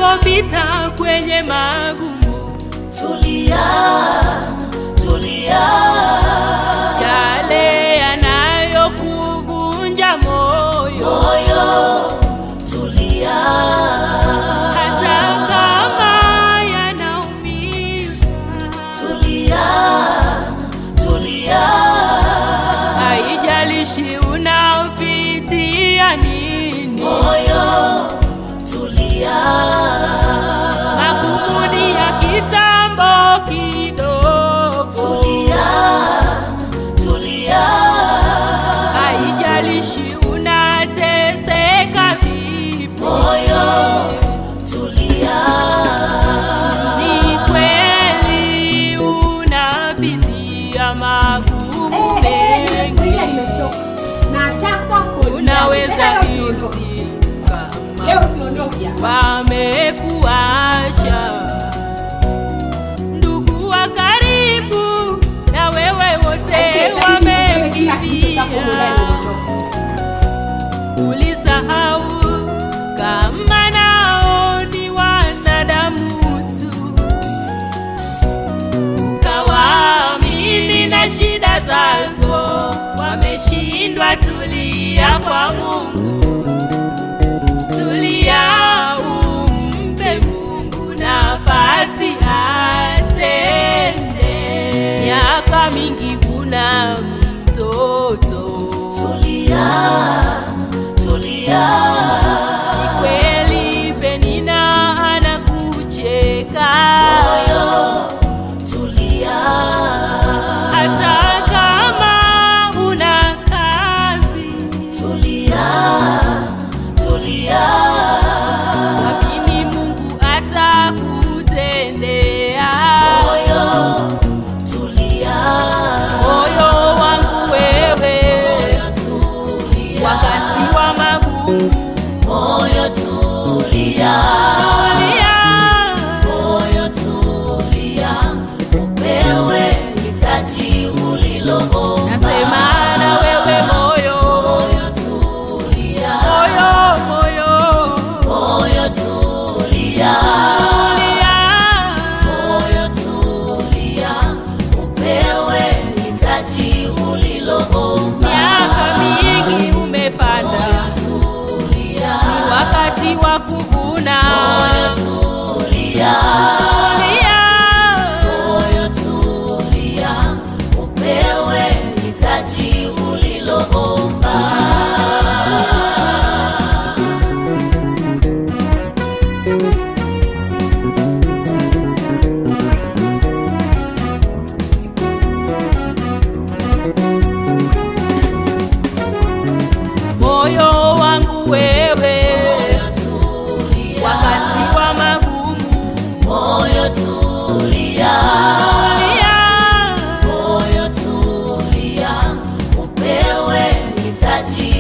unapopita kwenye magumu, tulia, tulia. Yale yanayokuvunja moyo, tulia. Hata kama yanaumiza, tulia, tulia. Haijalishi unapitia nini, tulia. Magumu ni ya kitambo kidogo, tulia, tulia. Haijalishi unateseka vipi, tulia. Ni kweli unapitia magumu mengi, unaweza hisi wamekuacha ndugu wa karibu na wewe, wote wamekimbia. Ulisahau kama nao ni wanadamu tu, ukawaamini na shida zako wameshindwa. Tulia kwa Mungu, tulia, umpe Mungu nafasi atende. Miaka mingi kuna mtoto, tulia, tulia. Ni kweli Penina anakucheka, tulia. Hata kama una kazi, tulia, tulia. amini Mungu atakutendea. tulia. Moyo wangu wewe, tulia. wakati wa magumu, moyo tulia. tulia, moyo tulia. Upewe hitaji uliloomba. nasema na wewe moyo, tulia. moyo, moyo tulia. moyo tulia. Upewe hitaji uliloomba. Miaka mingi umepanda, tulia. ni wakati wa kuvuna. tulia. moyo tulia. Upewe hitaji uliloomba. Moyo wangu wewe, tulia. wakati wa magumu, moyo tulia. tulia, moyo tulia. Upewe hitaji